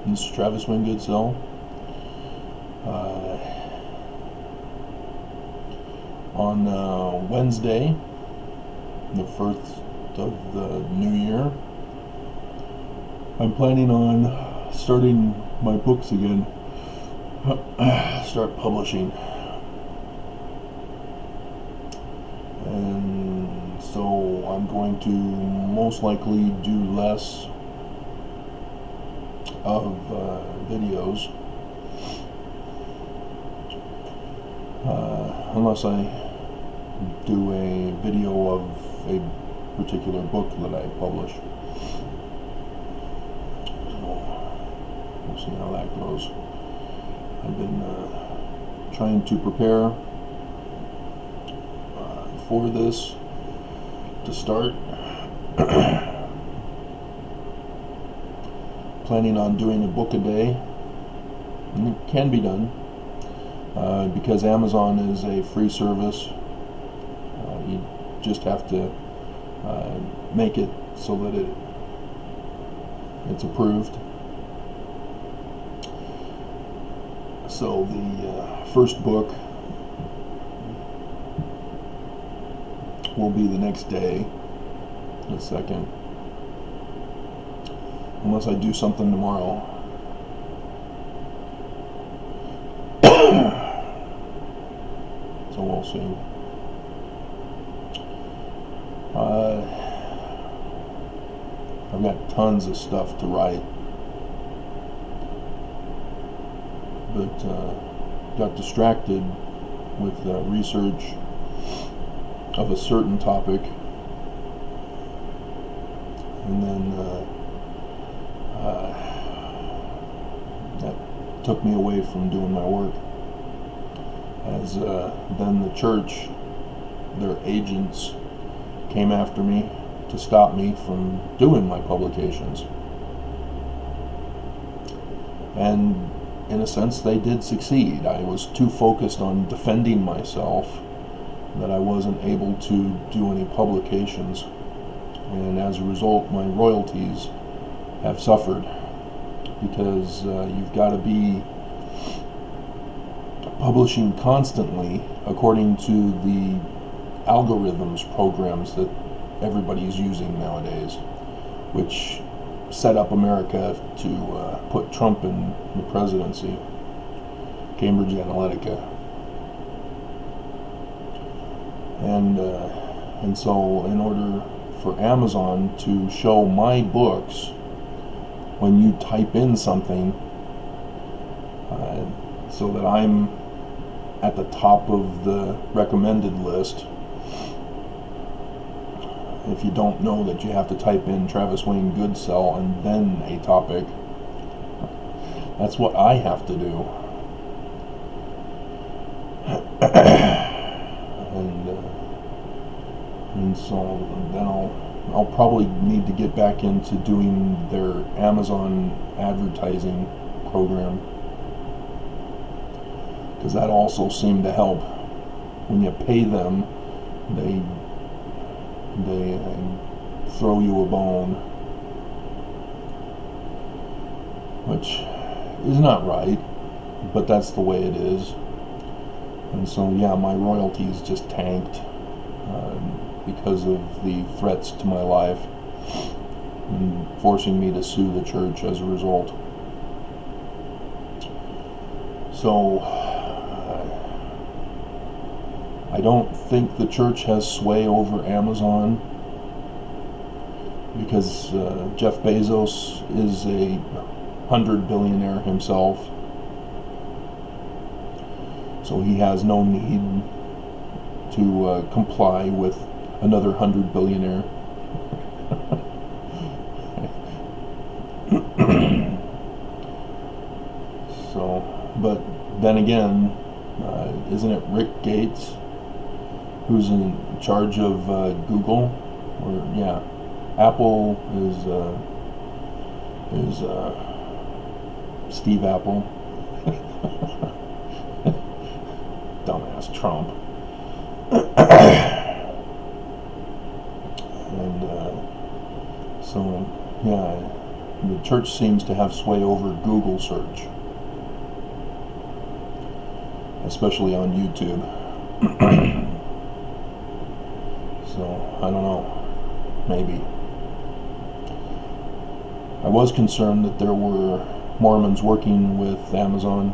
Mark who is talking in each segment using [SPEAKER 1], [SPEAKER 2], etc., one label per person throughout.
[SPEAKER 1] This is Travis Wingoodsill. On Wednesday, the 1st of the new year, I'm planning on starting my books again. Start publishing. And so I'm going to most likely do less of videos, unless I do a video of a particular book that I publish. So we'll see how that goes. I've been trying to prepare for this to start. Planning on doing a book a day, and it can be done because Amazon is a free service. You just have to make it so that it's approved. So the first book will be the next day, the second, unless I do something tomorrow. So we'll see. I've got tons of stuff to write, but got distracted with research of a certain topic, and then that took me away from doing my work. As then the church, their agents, came after me to stop me from doing my publications. And in a sense, they did succeed. I was too focused on defending myself that I wasn't able to do any publications. And as a result, my royalties have suffered, because you've got to be publishing constantly according to the algorithms programs that everybody is using nowadays, which set up America to put Trump in the presidency. Cambridge Analytica. And so in order for Amazon to show my books, when you type in something, so that I'm at the top of the recommended list, if you don't know that you have to type in Travis Wayne Goodsell and then a topic, that's what I have to do. And so then I'll probably need to get back into doing their Amazon advertising program, because that also seemed to help. When you pay them, they throw you a bone, which is not right, but that's the way it is. And so yeah, my royalties just tanked because of the threats to my life, and forcing me to sue the church as a result. So I don't think the church has sway over Amazon, because Jeff Bezos is a 100 billionaire himself, so he has no need to comply with another 100 billionaire. So, but then again, isn't it Rick Gates who's in charge of Google? Or yeah, Apple is Steve Apple. Dumbass Trump. And so yeah, the church seems to have sway over Google search, especially on YouTube. So, I don't know, maybe. I was concerned that there were Mormons working with Amazon,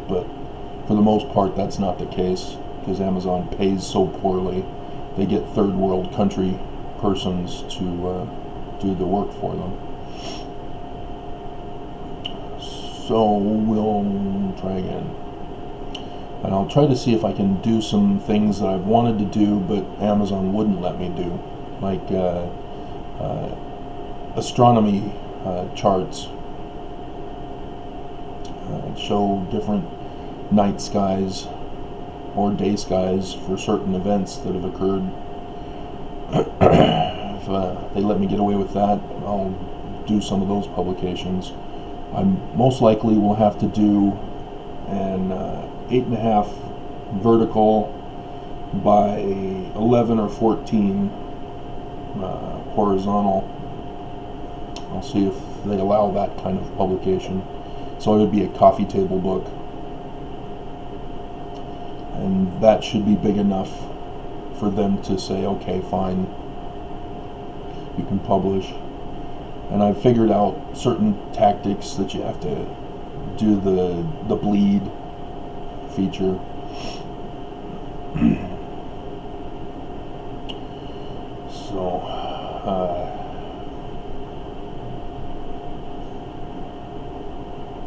[SPEAKER 1] but for the most part that's not the case, because Amazon pays so poorly. They get third world country persons to do the work for them. So we'll try again. And I'll try to see if I can do some things that I've wanted to do but Amazon wouldn't let me do, like astronomy charts. Show different night skies or day skies for certain events that have occurred. If they let me get away with that, I'll do some of those publications. I most likely will have to do an 8.5 vertical by 11 or 14 horizontal. I'll see if they allow that kind of publication. So it would be a coffee table book, and that should be big enough for them to say, okay, fine, you can publish. And I've figured out certain tactics that you have to do the bleed feature. So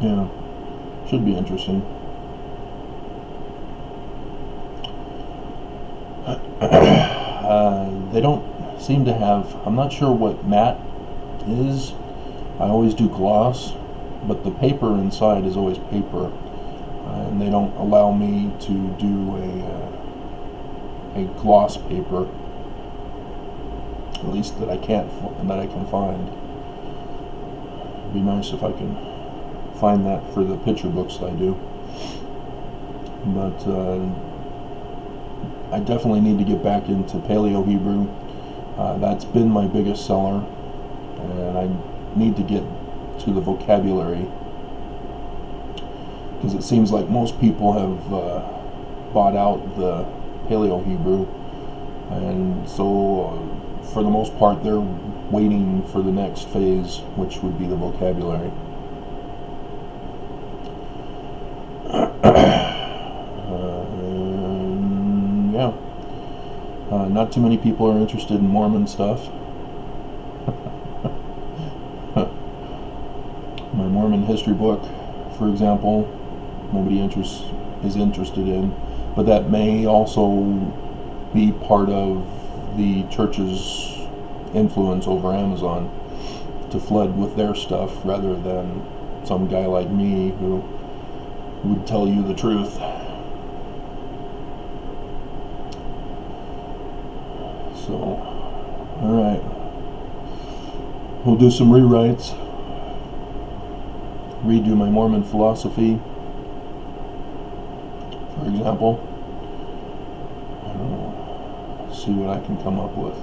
[SPEAKER 1] yeah, should be interesting. They don't seem to have, I'm not sure what matte is. I always do gloss, but the paper inside is always paper, and they don't allow me to do a gloss paper, at least that I can find. It'd be nice if I can find that for the picture books I do, but I definitely need to get back into Paleo Hebrew. That's been my biggest seller, and I need to get to the vocabulary, because it seems like most people have bought out the Paleo Hebrew, and so for the most part they're waiting for the next phase, which would be the vocabulary. Yeah. Not too many people are interested in Mormon stuff. My Mormon history book, for example, nobody is interested in, but that may also be part of the church's influence over Amazon to flood with their stuff rather than some guy like me who would tell you the truth. So, alright, we'll do some rewrites, redo my Mormon philosophy, for example. I don't know, see what I can come up with.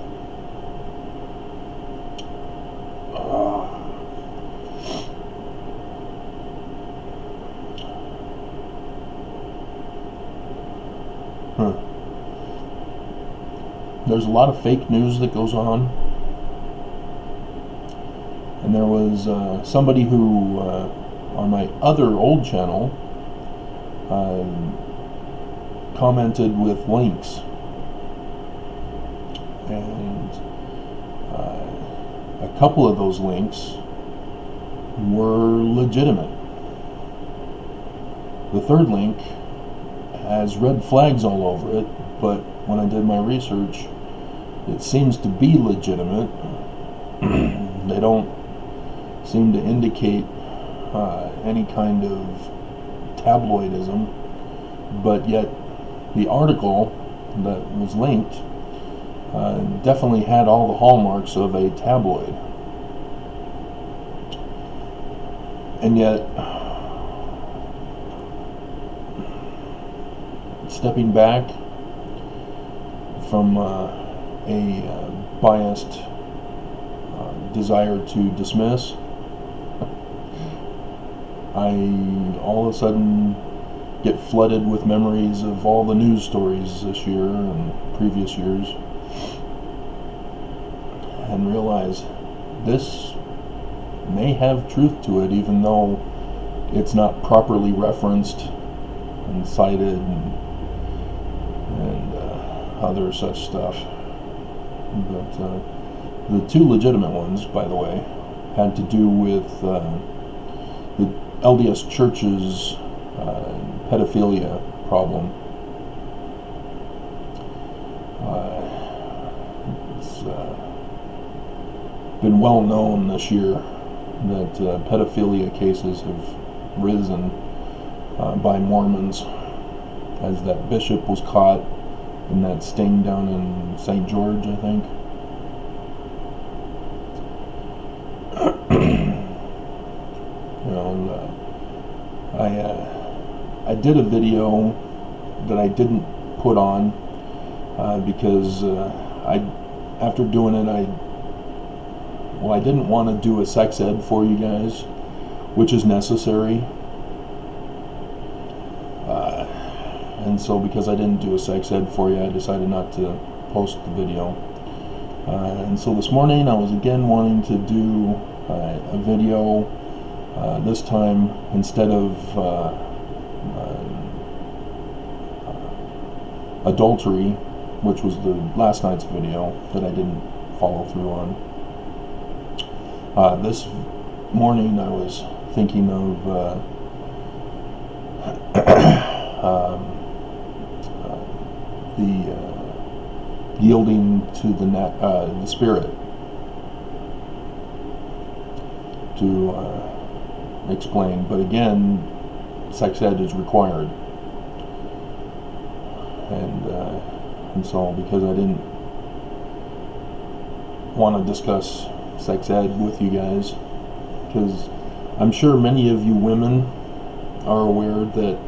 [SPEAKER 1] There's a lot of fake news that goes on, and there was somebody who on my other old channel commented with links, and a couple of those links were legitimate. The third link has red flags all over it, but when I did my research, it seems to be legitimate. They don't seem to indicate any kind of tabloidism, but yet the article that was linked definitely had all the hallmarks of a tabloid. And yet, stepping back from a biased desire to dismiss, I all of a sudden get flooded with memories of all the news stories this year and previous years, and realize this may have truth to it, even though it's not properly referenced and cited and other such stuff. But the two legitimate ones, by the way, had to do with the LDS Church's pedophilia problem. It's been well known this year that pedophilia cases have risen by Mormons, as that bishop was caught in that sting down in St. George, I think. I did a video that I didn't put on because after doing it, I didn't want to do a sex ed for you guys, which is necessary. And so because I didn't do a sex ed for you, I decided not to post the video. And so this morning I was again wanting to do a video, this time instead of adultery, which was the last night's video that I didn't follow through on. This morning I was thinking of the yielding to the Spirit to explain, but again, sex ed is required, and so because I didn't want to discuss sex ed with you guys, because I'm sure many of you women are aware that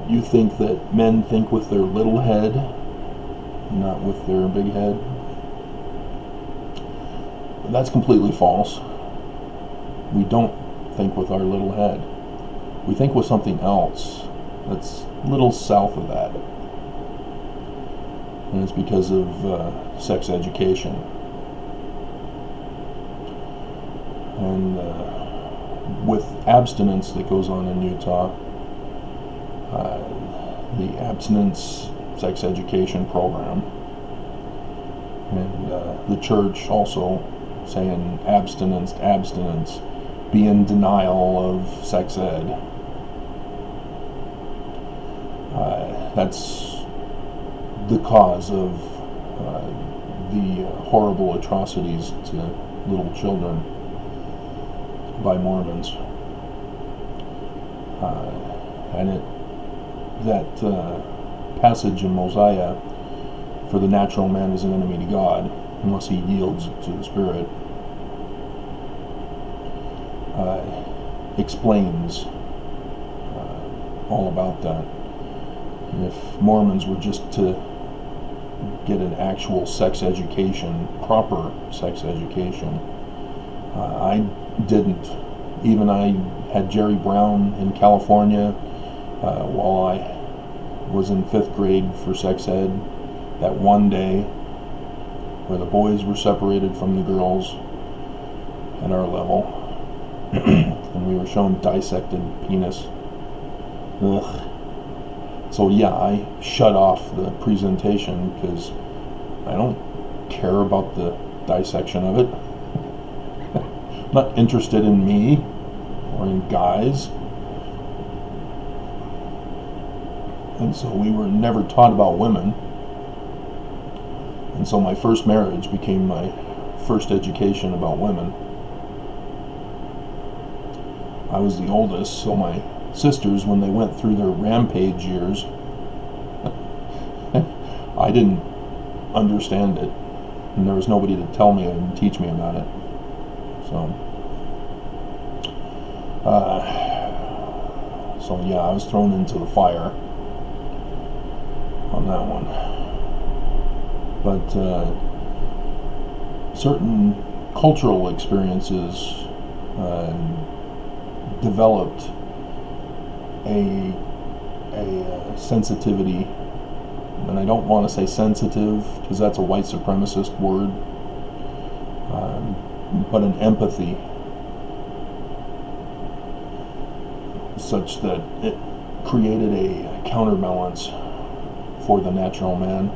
[SPEAKER 1] you think that men think with their little head, not with their big head. But that's completely false. We don't think with our little head. We think with something else that's a little south of that. And it's because of sex education. And with abstinence that goes on in Utah, the Abstinence Sex Education program, and the church also saying abstinence, be in denial of sex ed. That's the cause of the horrible atrocities to little children by Mormons. And that passage in Mosiah, for the natural man is an enemy to God unless he yields to the Spirit, explains all about that. And if Mormons were just to get an actual sex education, proper sex education, I didn't. Even I had Jerry Brown in California while I was in 5th grade for sex ed, that one day where the boys were separated from the girls at our level, and we were shown dissected penis. Ugh. So yeah, I shut off the presentation because I don't care about the dissection of it. I'm not interested in me or in guys. And so we were never taught about women. And so my first marriage became my first education about women. I was the oldest, so my sisters, when they went through their rampage years, I didn't understand it, and there was nobody to tell me and teach me about it. So yeah, I was thrown into the fire on that one. But certain cultural experiences developed a sensitivity, and I don't want to say sensitive because that's a white supremacist word, but an empathy such that it created a counterbalance for the natural man.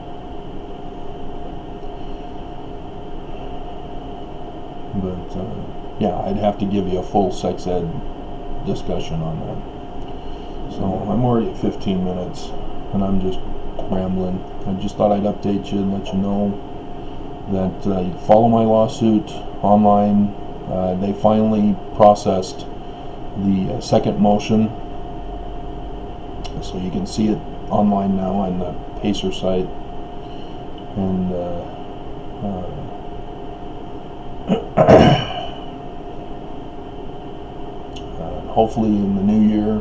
[SPEAKER 1] But yeah, I'd have to give you a full sex ed discussion on that. So I'm already at 15 minutes and I'm just rambling. I just thought I'd update you and let you know that you follow my lawsuit online. They finally processed the second motion, so you can see it online now on the Pacer site, and hopefully in the new year,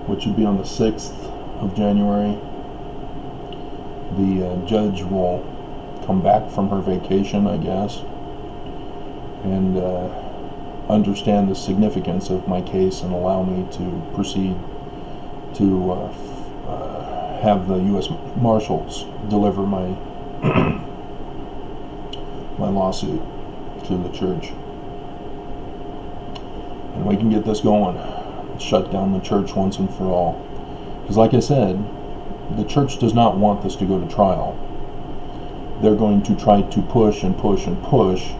[SPEAKER 1] which would be on the 6th of January, the judge will come back from her vacation, I guess, and understand the significance of my case and allow me to proceed to have the U.S. Marshals deliver my my lawsuit to the church, and we can get this going, shut down the church once and for all. Because like I said, the church does not want this to go to trial. They're going to try to push and push and push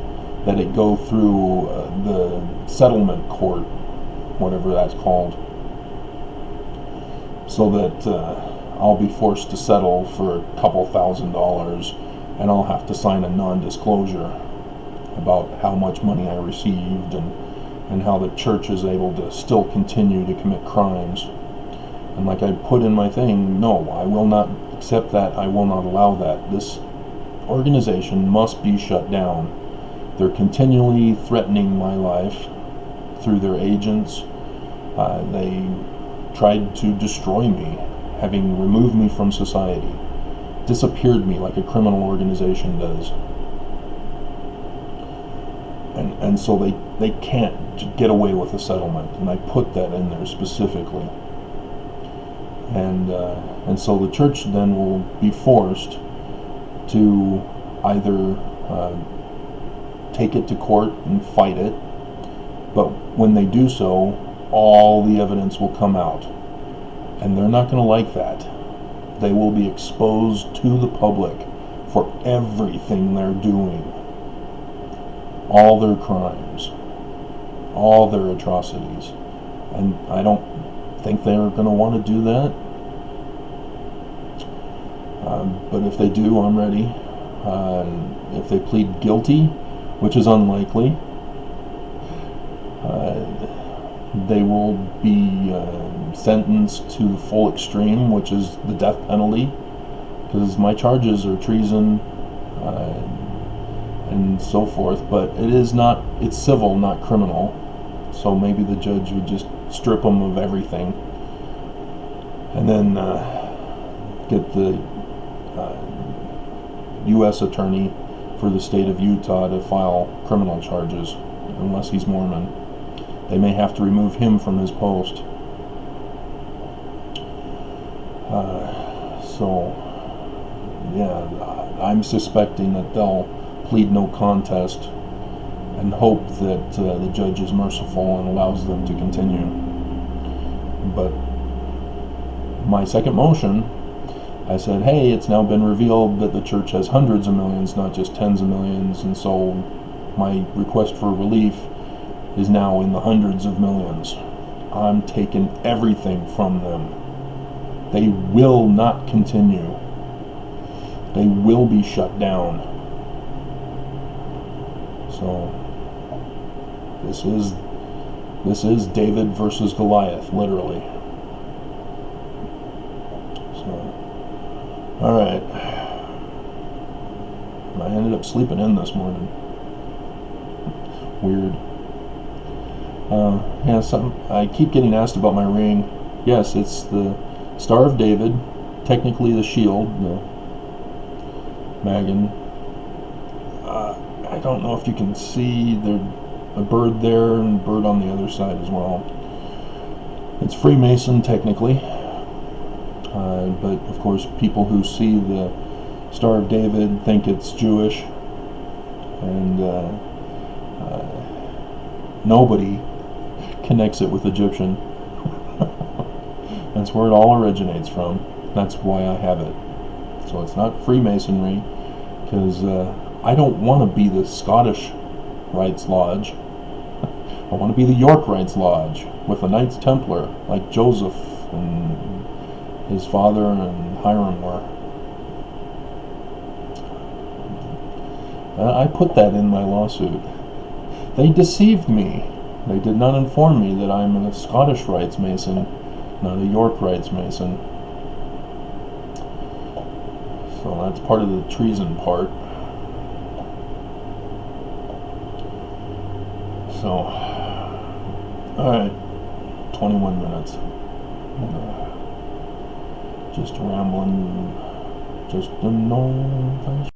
[SPEAKER 1] that it go through the settlement court, whatever that's called, so that I'll be forced to settle for a couple $1,000s, and I'll have to sign a non-disclosure about how much money I received and how the church is able to still continue to commit crimes. And like I put in my thing, no, I will not accept that. I will not allow that. This organization must be shut down. They're continually threatening my life through their agents. They tried to destroy me, having removed me from society, disappeared me like a criminal organization does. And so they can't get away with a settlement, and I put that in there specifically. And so the church then will be forced to either take it to court and fight it, but when they do so, all the evidence will come out, and they're not going to like that. They will be exposed to the public for everything they're doing, all their crimes, all their atrocities, and I don't think they're going to want to do that. But if they do, I'm ready. If they plead guilty, which is unlikely, they will be sentenced to the full extreme, which is the death penalty, because my charges are treason and so forth. But it's civil, not criminal, so maybe the judge would just strip them of everything and then get the U.S. attorney for the state of Utah to file criminal charges, unless he's Mormon. They may have to remove him from his post. So, yeah, I'm suspecting that they'll plead no contest and hope that the judge is merciful and allows them to continue. But my second motion, I said, hey, it's now been revealed that the church has hundreds of millions, not just tens of millions, and so my request for relief is now in the hundreds of millions. I'm taking everything from them. They will not continue. They will be shut down. So this is David versus Goliath, literally. Alright. I ended up sleeping in this morning. Weird. I keep getting asked about my ring. Yes, it's the Star of David, technically the shield, the Magan. I don't know if you can see there's a bird there and a bird on the other side as well. It's Freemason technically, but of course people who see the Star of David think it's Jewish, and nobody connects it with Egyptian. That's where it all originates from. That's why I have it. So it's not Freemasonry, because I don't want to be the Scottish Rites Lodge. I want to be the York Rites Lodge with the Knights Templar, like Joseph and his father and Hiram were. I put that in my lawsuit. They deceived me. They did not inform me that I'm a Scottish Rites Mason, not a York Rites Mason. So that's part of the treason part. So, alright, 21 minutes. Just rambling, just a normal